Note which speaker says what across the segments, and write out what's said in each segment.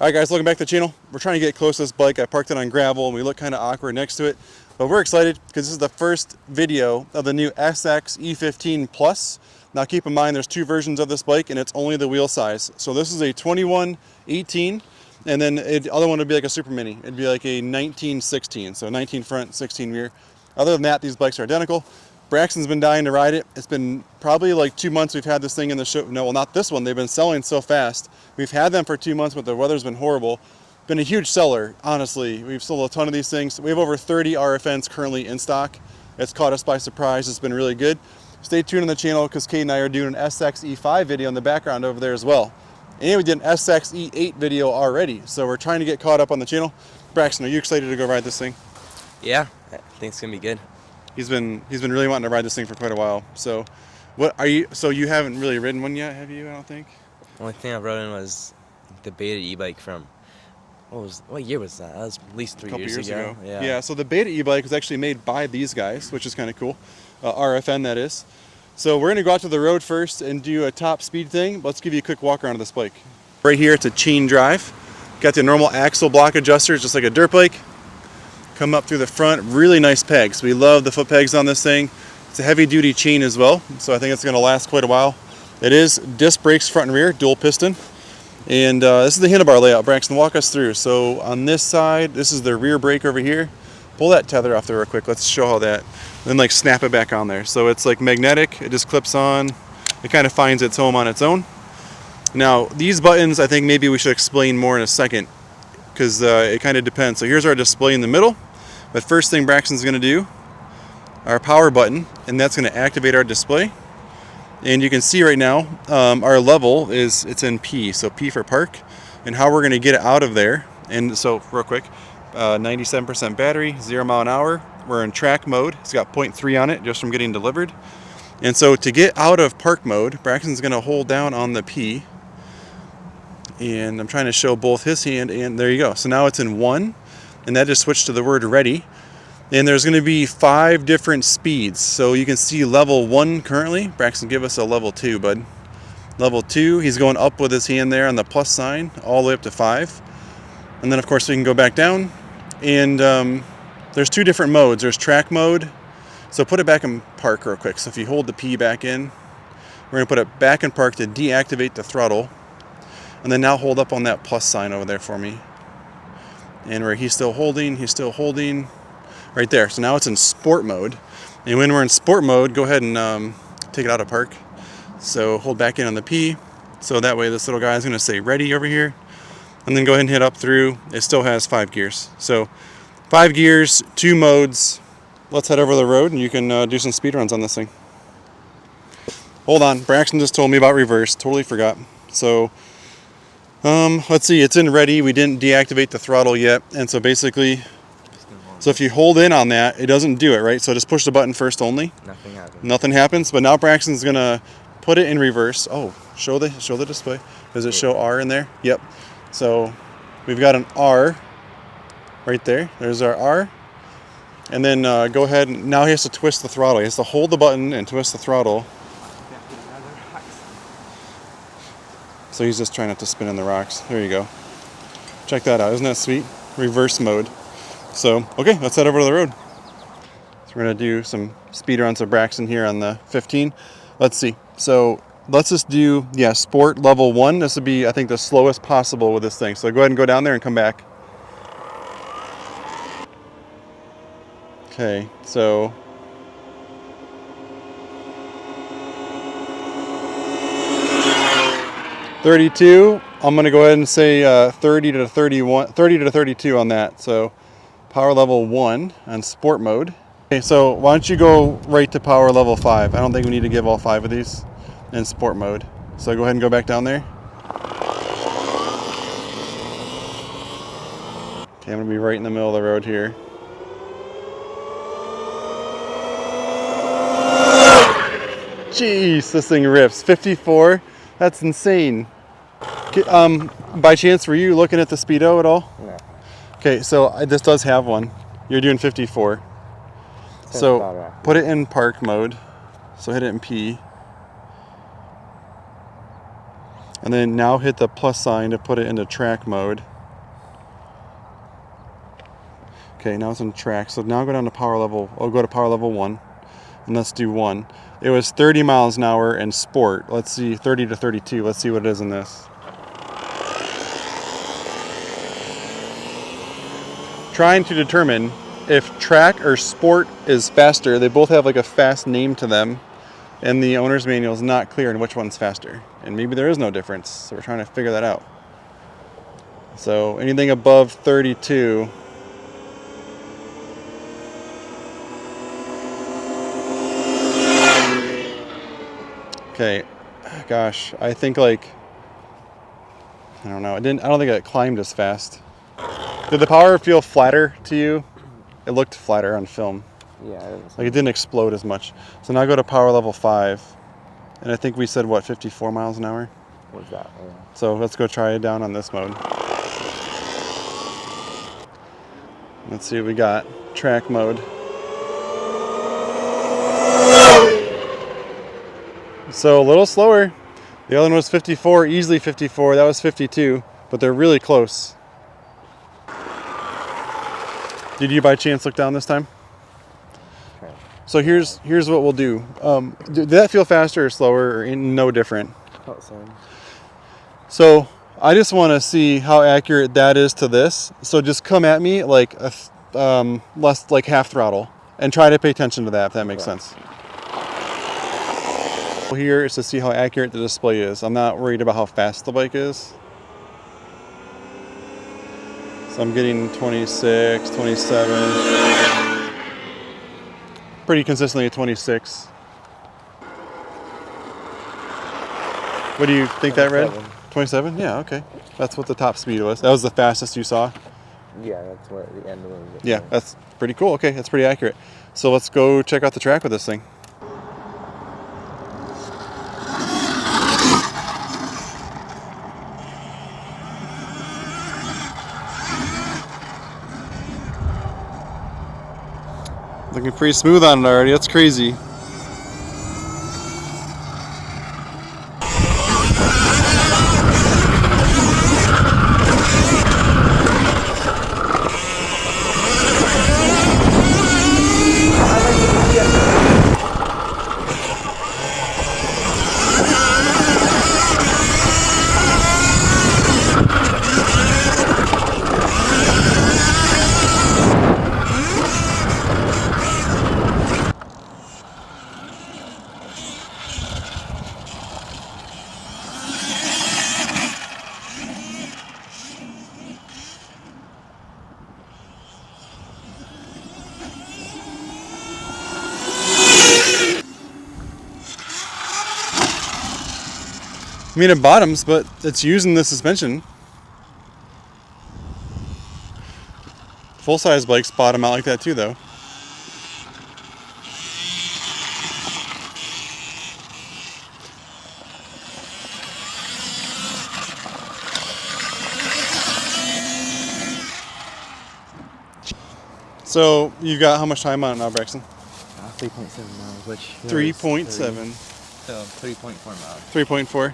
Speaker 1: Alright guys, welcome back to the channel. We're trying to get close to this bike. I parked it on gravel and we look kind of awkward next to it. But we're excited because this is the first video of the new SX-E15 Plus. Now keep in mind there's two versions of this bike and it's only the wheel size. So this is a 21-18 and then the other one would be like a super mini. It'd be like a 19-16, so 19 front, 16 rear. Other than that, these bikes are identical. Braxton's been dying to ride it. It's been probably like 2 months we've had this thing in the show. No, well, not this one. They've been selling so fast. We've had them for 2 months, but the weather's been horrible. Been a huge seller, honestly. We've sold a ton of these things. We have over 30 RFNs currently in stock. It's caught us by surprise. It's been really good. Stay tuned on the channel because Kate and I are doing an SX-E5 video in the background over there as well. And we did an SX-E8 video already. So we're trying to get caught up on the channel. Braxton, are you excited to go ride this thing?
Speaker 2: Yeah, I think it's gonna be good.
Speaker 1: He's been really wanting to ride this thing for quite a while. So, what are you? So you haven't really ridden one yet, have you? I don't think.
Speaker 2: The only thing I rode in was the Beta e-bike from what year was that? That was at least three years ago.
Speaker 1: Yeah. So the Beta e-bike was actually made by these guys, which is kind of cool. RFN, that is. So we're gonna go out to the road first and do a top speed thing. Let's give you a quick walk around of this bike. Right here, it's a chain drive. Got the normal axle block adjusters, just like a dirt bike. Come up through the front, really nice pegs. We love the foot pegs on this thing. It's a heavy duty chain as well, so I think it's gonna last quite a while. It is disc brakes front and rear, dual piston. And this is the handlebar layout. Braxton, walk us through. So on this side, this is the rear brake over here. Pull that tether off there real quick. Let's show how that, then like snap it back on there. So it's like magnetic, it just clips on. It kind of finds its home on its own. Now these buttons, I think maybe we should explain more in a second because it kind of depends. So here's our display in the middle. But first thing Braxton's going to do, our power button, and that's going to activate our display. And you can see right now our level it's in P, so P for park, and how we're going to get it out of there. And so real quick, 97% battery, 0 mile an hour. We're in track mode. It's got 0.3 on it just from getting delivered. And so to get out of park mode, Braxton's going to hold down on the P. And I'm trying to show both his hand, and there you go. So now it's in 1. And that just switched to the word ready. And there's going to be 5 different speeds. So you can see level 1 currently. Braxton, give us a level 2, bud. Level 2, he's going up with his hand there on the plus sign, all the way up to 5. And then of course we can go back down. And there's 2 different modes. There's track mode. So put it back in park real quick. So if you hold the P back in, we're going to put it back in park to deactivate the throttle. And then now hold up on that plus sign over there for me. And where he's still holding right there. So now it's in sport mode. And when we're in sport mode, go ahead and take it out of park. So hold back in on the P. So that way this little guy is going to say ready over here. And then go ahead and hit up through. It still has 5 gears. So 5 gears, 2 modes. Let's head over the road and you can do some speed runs on this thing. Hold on. Braxton just told me about reverse. Totally forgot. So let's see, it's in ready. We didn't deactivate the throttle yet. And so basically, so if you hold in on that, it doesn't do it, right? So just push the button first only.
Speaker 2: Nothing happens.
Speaker 1: Nothing happens. But now Braxton's gonna put it in reverse. Oh, show the display. Does it show R in there? Yep. So we've got an R right there. There's our R. And then go ahead and now he has to twist the throttle. He has to hold the button and twist the throttle. So he's just trying not to spin in the rocks. There you go. Check that out. Isn't that sweet? Reverse mode. So, okay, let's head over to the road. So we're going to do some speed runs of Braxton here on the 15. Let's see. So let's just do, sport level 1. This would be, I think, the slowest possible with this thing. So go ahead and go down there and come back. Okay, so... $32. I'm going to go ahead and say 30 to 32 on that. So power level 1 on sport mode. Okay, so why don't you go right to power level 5? I don't think we need to give all 5 of these in sport mode. So go ahead and go back down there. Okay, I'm going to be right in the middle of the road here. Jeez, this thing rips. 54. That's insane. By chance, were you looking at the speedo at all?
Speaker 2: No.
Speaker 1: Okay, so this does have one. You're doing 54. So put it in park mode. So hit it in P. And then now hit the plus sign to put it into track mode. Okay, now it's in track. So now go down to power level. I'll go to power level 1. And let's do 1. It was 30 miles an hour in sport. Let's see, 30 to 32. Let's see what it is in this. Trying to determine if track or sport is faster. They both have like a fast name to them. And the owner's manual is not clear on which one's faster. And maybe there is no difference. So we're trying to figure that out. So anything above 32. Okay, gosh, I think like, I don't know. I don't think it climbed as fast. Did the power feel flatter to you? It looked flatter on film.
Speaker 2: Yeah.
Speaker 1: Like it didn't explode as much. So now go to power level 5. And I think we said, what, 54 miles an hour?
Speaker 2: What's that? Yeah.
Speaker 1: So let's go try it down on this mode. Let's see what we got. Track mode. So a little slower. The other one was 54, easily 54. That was 52, but they're really close. Did you by chance look down this time?
Speaker 2: Okay.
Speaker 1: So here's what we'll do. Did that feel faster or slower or no different?
Speaker 2: Felt the same.
Speaker 1: So I just want to see how accurate that is to this. So just come at me like less like half throttle and try to pay attention to that if that makes sense. Here is to see how accurate the display is. I'm not worried about how fast the bike is. So I'm getting 26, 27. Pretty consistently at 26. What do you think that read? 27? Yeah, okay. That's what the top speed was. That was the fastest you saw?
Speaker 2: Yeah, that's what the end was.
Speaker 1: Yeah, that's pretty cool. Okay, that's pretty accurate. So let's go check out the track with this thing. Looking pretty smooth on it already. That's crazy. I mean, it bottoms, but it's using the suspension. Full-size bikes bottom out like that too, though. So you've got how much time on it now, Braxton?
Speaker 2: 3.7 miles, which
Speaker 1: 3.7.
Speaker 2: So 3.4 miles.
Speaker 1: 3.4.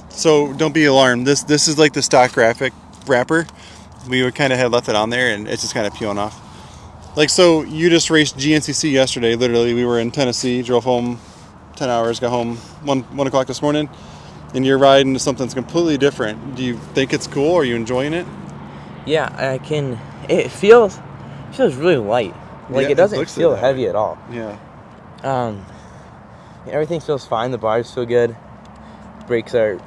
Speaker 1: So don't be alarmed. This is like the stock graphic wrapper. We would kind of had left it on there, and it's just kind of peeling off. Like, so you just raced GNCC yesterday. Literally, we were in Tennessee, drove home 10 hours, got home 1 o'clock this morning, and you're riding to something that's completely different. Do you think it's cool? Are you enjoying it?
Speaker 2: Yeah, I can. It feels really light. Like,
Speaker 1: Yeah,
Speaker 2: it doesn't
Speaker 1: looks
Speaker 2: feel
Speaker 1: like that
Speaker 2: heavy
Speaker 1: way.
Speaker 2: at all.
Speaker 1: Yeah.
Speaker 2: Everything feels fine. The bars feel good. Brakes they're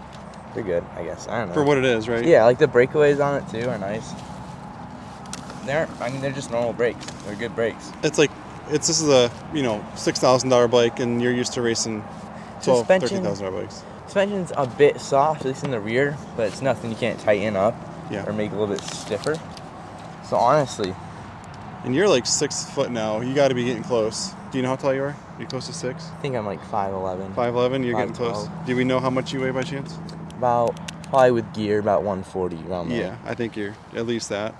Speaker 2: good, I guess. I don't know.
Speaker 1: For what it is, right?
Speaker 2: Yeah, like the breakaways on it too are nice. They're just normal brakes. They're good brakes.
Speaker 1: This is a $6,000 bike, and you're used to racing
Speaker 2: Suspension-
Speaker 1: $13,000 bikes.
Speaker 2: Suspension's a bit soft, at least in the rear, but it's nothing you can't tighten up
Speaker 1: Yeah.
Speaker 2: or make a little bit stiffer. So honestly,
Speaker 1: And you're like 6 foot now. You got to be getting close. Do you know how tall you are? Are you close to 6?
Speaker 2: I think I'm like 5'11".
Speaker 1: 5'11"? You're getting
Speaker 2: 5'12".
Speaker 1: close. Do we know how much you weigh by chance?
Speaker 2: Probably with gear, about 140 around there.
Speaker 1: Yeah, I think you're at least that.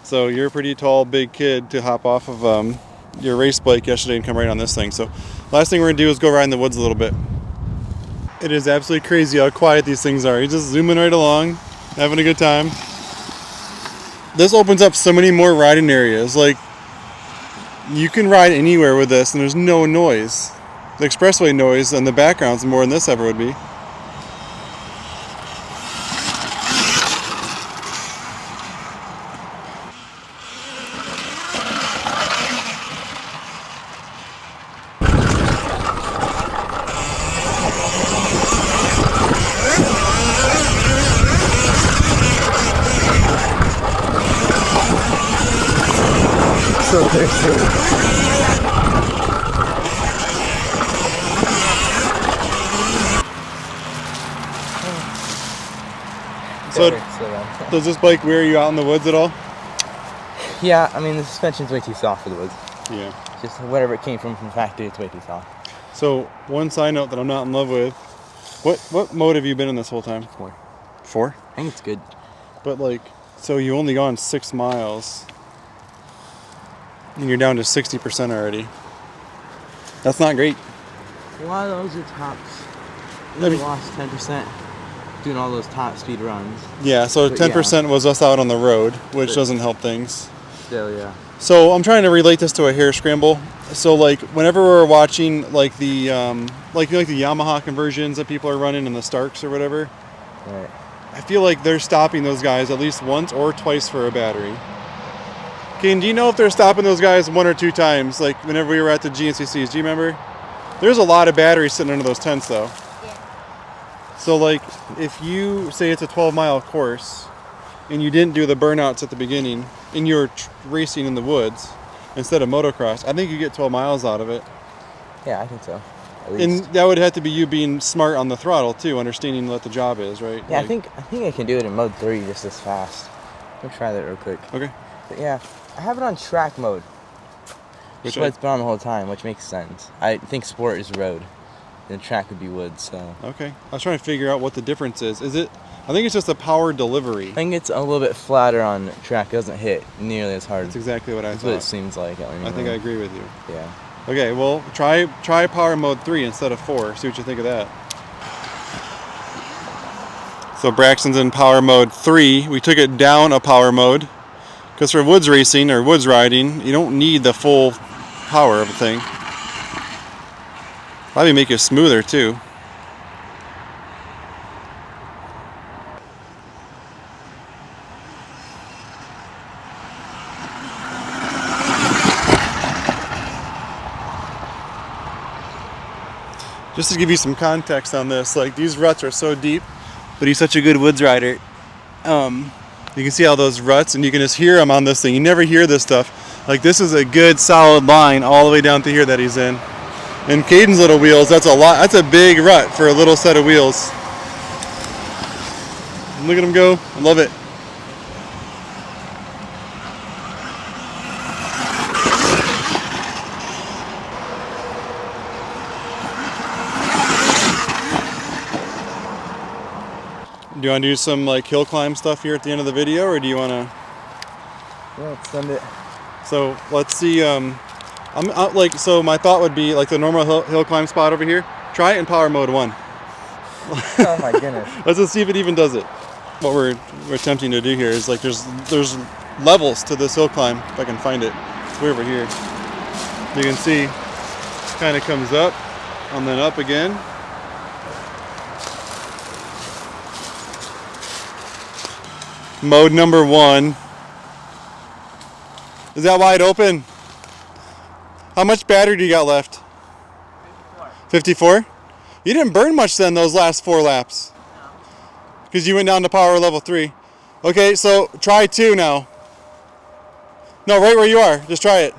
Speaker 1: So you're a pretty tall, big kid to hop off of your race bike yesterday and come right on this thing. So last thing we're going to do is go ride in the woods a little bit. It is absolutely crazy how quiet these things are. You're just zooming right along, having a good time. This opens up so many more riding areas. Like, you can ride anywhere with this and there's no noise. The expressway noise in the background's more than this ever would be.
Speaker 2: So thirsty.
Speaker 1: So, does this bike wear you out in the woods at all?
Speaker 2: Yeah, I mean the suspension's way too soft for the woods.
Speaker 1: Yeah.
Speaker 2: Just whatever it came from factory, it's way too soft.
Speaker 1: So, one side note that I'm not in love with. What mode have you been in this whole time?
Speaker 2: 4.
Speaker 1: 4?
Speaker 2: I think it's good.
Speaker 1: But like, so you only gone 6 miles. And you're down to 60% already. That's not great.
Speaker 2: A lot of those are tops.
Speaker 1: I
Speaker 2: We
Speaker 1: mean-
Speaker 2: lost 10% doing all those top speed runs.
Speaker 1: Yeah, so
Speaker 2: But
Speaker 1: 10% was us out on the road, which
Speaker 2: But-
Speaker 1: doesn't help things.
Speaker 2: Still, yeah.
Speaker 1: So I'm trying to relate this to a hair scramble. So like, whenever we're watching like the like the Yamaha conversions that people are running in the Starks or whatever,
Speaker 2: Right.
Speaker 1: I feel like they're stopping those guys at least once or twice for a battery. Kane, do you know if they're stopping those guys 1 or 2 times? Like whenever we were at the GNCCs, do you remember? There's a lot of batteries sitting under those tents though.
Speaker 3: Yeah.
Speaker 1: So like, if you say it's a 12-mile course and you didn't do the burnouts at the beginning and you're racing in the woods instead of motocross, I think you get 12 miles out of it.
Speaker 2: Yeah, I think so. At least.
Speaker 1: And that would have to be you being smart on the throttle too, understanding what the job is, right?
Speaker 2: Yeah,
Speaker 1: Like-
Speaker 2: I think I can do it in mode 3 just as fast. I'll try that real quick.
Speaker 1: Okay.
Speaker 2: But yeah, I have it on track mode.
Speaker 1: Which
Speaker 2: Which is what it's been on the whole time, which makes sense. I think sport is road, and track would be wood. So
Speaker 1: Okay. I was trying to figure out what the difference is. Is it? I think it's just the power delivery.
Speaker 2: I think it's a little bit flatter on track. It doesn't hit nearly as hard.
Speaker 1: That's exactly what I
Speaker 2: That's what it
Speaker 1: thought.
Speaker 2: seems like.
Speaker 1: I think I agree with you.
Speaker 2: Yeah.
Speaker 1: Okay, well, try power mode 3 instead of 4. See what you think of that. So Braxton's in power mode 3. We took it down a power mode because for woods racing or woods riding, you don't need the full power of a thing. Probably make it smoother too. Just to give you some context on this, like these ruts are so deep, but he's such a good woods rider. You can see all those ruts and you can just hear him on this thing. You never hear this stuff. Like this is a good solid line all the way down to here that he's in. And Caden's little wheels, that's a lot. That's a big rut for a little set of wheels. Look at him go. I love it. Do you want to do some like hill climb stuff here at the end of the video, or do you want to?
Speaker 2: Yeah, let's send it.
Speaker 1: So let's see. So my thought would be like the normal hill climb spot over here. Try it in power mode 1.
Speaker 2: Oh my goodness.
Speaker 1: Let's just see if it even does it. What we're attempting to do here is like there's levels to this hill climb. If I can find it, it's way over here. You can see, kind of comes up and then up again. Mode number 1. Is that wide open? How much battery do you got left? 54. You didn't burn much then those last 4 laps. Because you went down to power level 3. Okay, so try 2 now. No, right where you are. Just try it.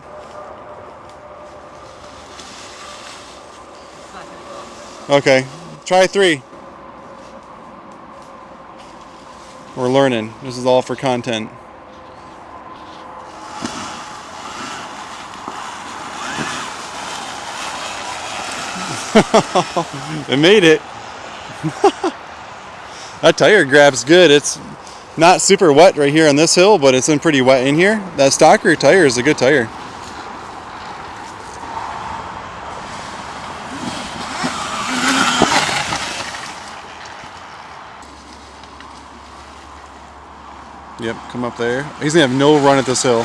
Speaker 1: Okay, try 3. We're learning. This is all for content. It made it. That tire grabs good. It's not super wet right here on this hill, but it's been pretty wet in here. That stocker tire is a good tire. Yep, come up there. He's gonna have no run at this hill.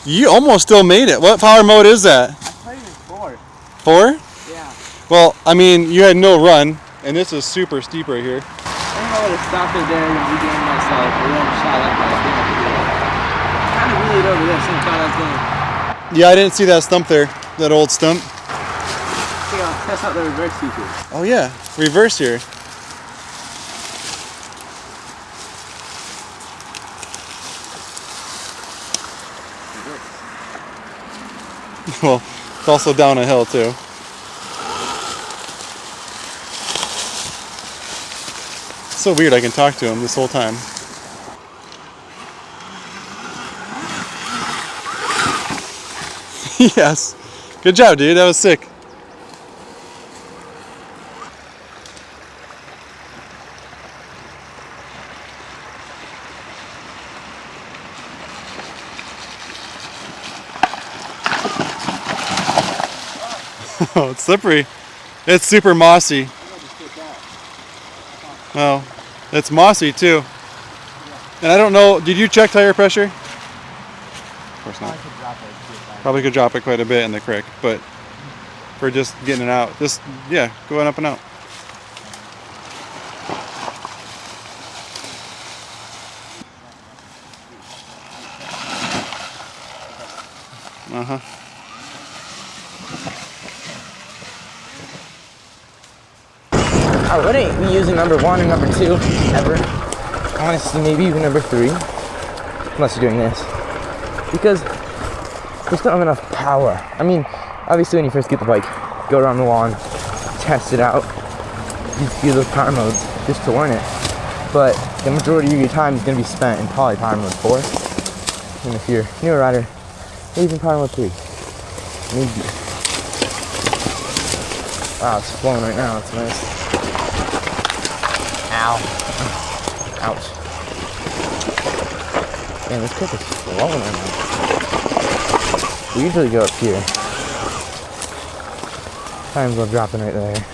Speaker 1: You almost still made it. What power mode is that?
Speaker 3: I played it 4.
Speaker 1: 4?
Speaker 3: Yeah.
Speaker 1: Well, I mean, you had no run, and this is super steep right here.
Speaker 3: I think I would have stopped it there and regained myself. I would have shot like that. Kind of wheeled over there, so I thought I was going.
Speaker 1: Yeah, I didn't see that stump there. That old stump.
Speaker 3: I think I'll test out the reverse feature.
Speaker 1: Oh yeah, reverse here. Well, it's also down a hill too. It's so weird I can talk to him this whole time. Yes. Good job, dude. That was sick. Oh, it's slippery. It's super mossy. Oh, it's mossy too. And I don't know, did you check tire pressure? Of course not. Probably could drop it quite a bit in the creek, but for just getting it out, just, yeah, going up and out. Uh-huh.
Speaker 3: I wouldn't be using number 1 and number 2 ever. Honestly, maybe even number 3, unless you're doing this, because we just don't have enough power. I mean, obviously when you first get the bike, go around the lawn, test it out, use those power modes just to learn it. But the majority of your time is going to be spent in probably power mode 4, and if you're a newer rider, maybe even power mode 3. Maybe. Wow, it's flowing right now. It's nice. Ow. Ouch. Man, this clip is flowing right now. We usually go up here. Times we're dropping right there.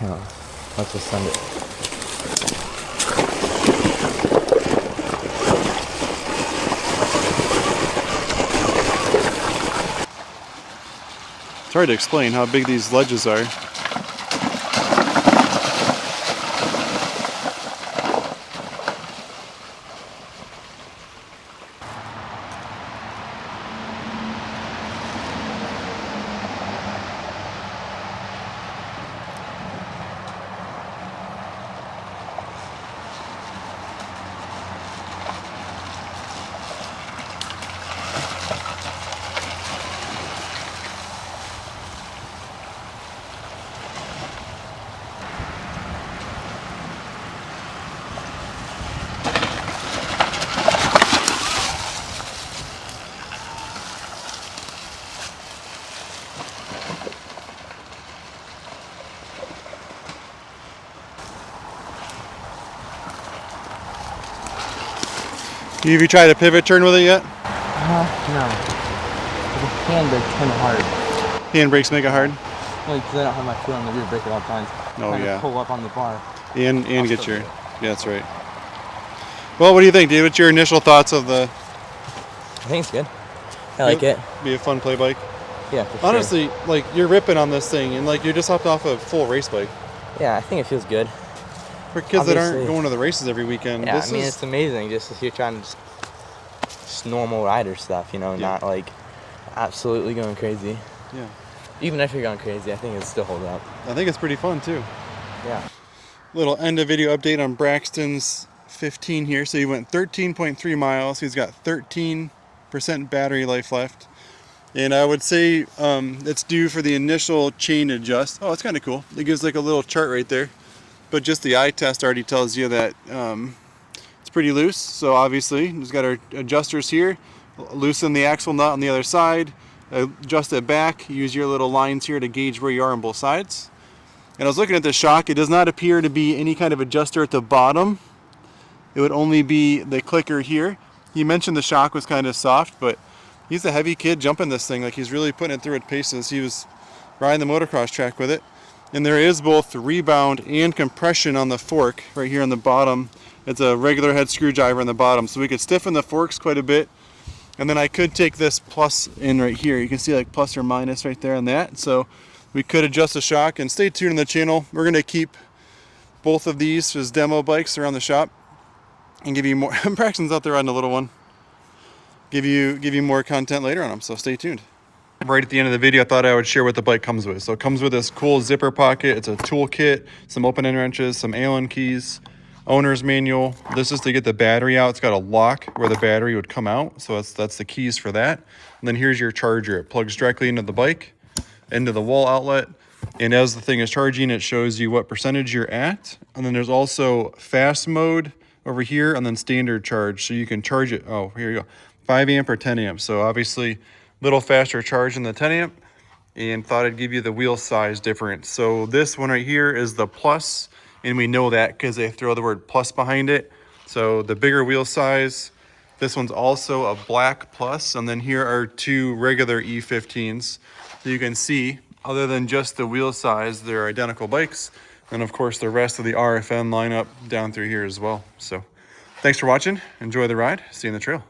Speaker 3: Yeah, let's just send it.
Speaker 1: It's hard to explain how big these ledges are. Have you tried a pivot turn with it yet?
Speaker 3: No. The handbrake's kind of hard.
Speaker 1: Handbrakes make it hard?
Speaker 3: Only because I don't have my foot on the rear brake at all times.
Speaker 1: Oh yeah.
Speaker 3: Pull up on the bar.
Speaker 1: And get your, yeah, that's right. Well, what do you think, Dave? What's your initial thoughts of the?
Speaker 3: I think it's good. I like it.
Speaker 1: Be a fun play bike.
Speaker 3: Yeah, for
Speaker 1: Honestly,
Speaker 3: sure.
Speaker 1: like you're ripping on this thing, and like you're just hopped off a full race bike.
Speaker 3: Yeah, I think it feels good.
Speaker 1: For kids that aren't
Speaker 3: Obviously.
Speaker 1: going to the races every weekend.
Speaker 3: Yeah,
Speaker 1: this
Speaker 3: I mean,
Speaker 1: is,
Speaker 3: it's amazing. Just if you're trying to just normal rider stuff, you know,
Speaker 1: Yeah.
Speaker 3: not like absolutely going crazy.
Speaker 1: Yeah.
Speaker 3: Even if you're going crazy, I think it still holds up.
Speaker 1: I think it's pretty fun too.
Speaker 3: Yeah.
Speaker 1: Little end of video update on Braxton's 15 here. So he went 13.3 miles. He's got 13% battery life left. And I would say it's due for the initial chain adjust. Oh, it's kind of cool. It gives like a little chart right there. But just the eye test already tells you that it's pretty loose. So obviously, we've got our adjusters here. Loosen the axle nut on the other side. Adjust it back. Use your little lines here to gauge where you are on both sides. And I was looking at the shock. It does not appear to be any kind of adjuster at the bottom. It would only be the clicker here. He mentioned the shock was kind of soft, but he's a heavy kid jumping this thing. Like he's really putting it through its paces. He was riding the motocross track with it. And there is both rebound and compression on the fork right here on the bottom. It's a regular head screwdriver on the bottom, so we could stiffen the forks quite a bit. And then I could take this plus in right here. You can see like plus or minus right there on that. So we could adjust the shock, and stay tuned on the channel. We're gonna keep both of these as demo bikes around the shop and give you more. Braxton's out there riding a little one. Give you more content later on them, so stay tuned. Right at the end of the video, I thought I would share what the bike comes with. So it comes with this cool zipper pocket. It's a tool kit, some open end wrenches, some Allen keys, owner's manual. This is to get the battery out. It's got a lock where the battery would come out. So that's the keys for that. And then here's your charger. It plugs directly into the bike, into the wall outlet. And as the thing is charging, it shows you what percentage you're at. And then there's also fast mode over here, and then standard charge. So you can charge it, oh, here you go, 5 amp or 10 amp. So obviously little faster charge in the 10 amp, and thought I'd give you the wheel size difference. So this one right here is the plus, and we know that because they throw the word plus behind it. So the bigger wheel size. This one's also a black plus, and then here are 2 regular E15s. So you can see, other than just the wheel size, they're identical bikes. And of course the rest of the RFN lineup down through here as well. So thanks for watching, enjoy the ride, see you in the trail.